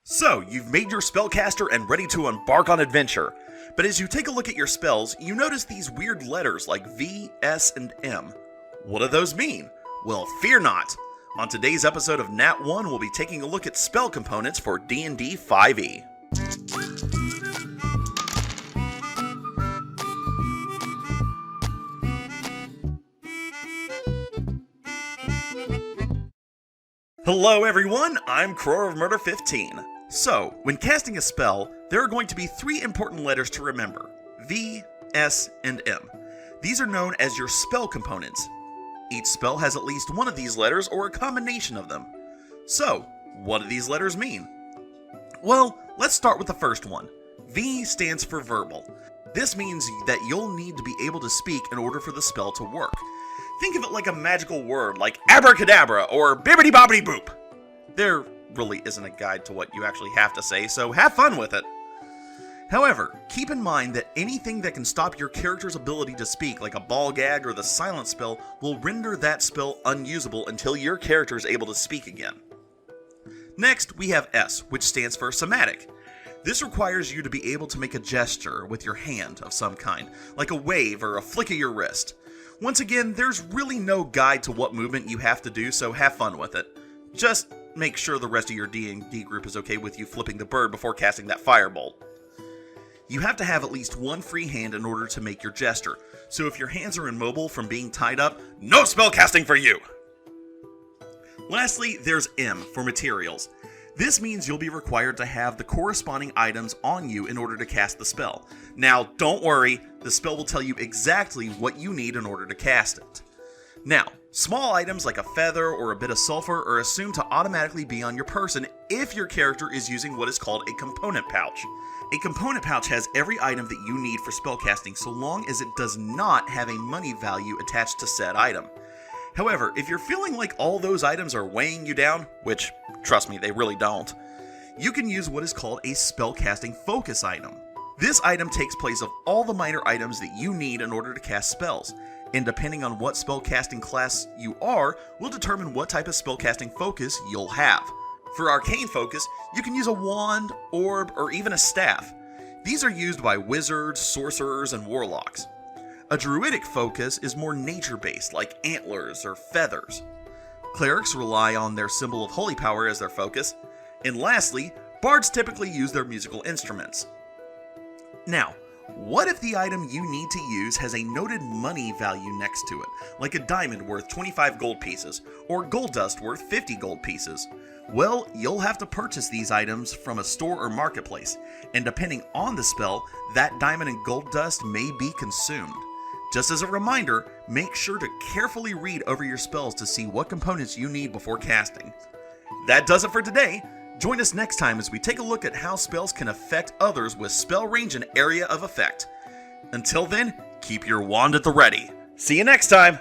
So, you've made your spellcaster and ready to embark on adventure. But as you take a look at your spells, you notice these weird letters like V, S, and M. What do those mean? Well, fear not! On today's episode of Nat 1, we'll be taking a look at spell components for D&D 5e. Hello everyone, I'm KrowOfMurderXV. So, when casting a spell, there are going to be three important letters to remember: V, S, and M. These are known as your spell components. Each spell has at least one of these letters or a combination of them. So, what do these letters mean? Well, let's start with the first one. V stands for verbal. This means that you'll need to be able to speak in order for the spell to work. Think of it like a magical word like abracadabra or bibbidi bobbidi boop. There really isn't a guide to what you actually have to say, so have fun with it. However, keep in mind that anything that can stop your character's ability to speak, like a ball gag or the silence spell, will render that spell unusable until your character is able to speak again. Next, we have S, which stands for Somatic. This requires you to be able to make a gesture with your hand of some kind, like a wave or a flick of your wrist. Once again, there's really no guide to what movement you have to do, so have fun with it. Just make sure the rest of your D&D group is okay with you flipping the bird before casting that firebolt. You have to have at least one free hand in order to make your gesture, so if your hands are immobile from being tied up, no spellcasting for you! Lastly, there's M for materials. This means you'll be required to have the corresponding items on you in order to cast the spell. Now, don't worry, the spell will tell you exactly what you need in order to cast it. Now, small items like a feather or a bit of sulfur are assumed to automatically be on your person if your character is using what is called a component pouch. A component pouch has every item that you need for spellcasting so long as it does not have a money value attached to said item. However, if you're feeling like all those items are weighing you down, which, trust me, they really don't, you can use what is called a spellcasting focus item. This item takes place of all the minor items that you need in order to cast spells, and depending on what spellcasting class you are, will determine what type of spellcasting focus you'll have. For arcane focus, you can use a wand, orb, or even a staff. These are used by wizards, sorcerers, and warlocks. A druidic focus is more nature-based, like antlers or feathers. Clerics rely on their symbol of holy power as their focus. And lastly, bards typically use their musical instruments. Now, what if the item you need to use has a noted money value next to it, like a diamond worth 25 gold pieces, or gold dust worth 50 gold pieces? Well, you'll have to purchase these items from a store or marketplace, and depending on the spell, that diamond and gold dust may be consumed. Just as a reminder, make sure to carefully read over your spells to see what components you need before casting. That does it for today. Join us next time as we take a look at how spells can affect others with spell range and area of effect. Until then, keep your wand at the ready. See you next time!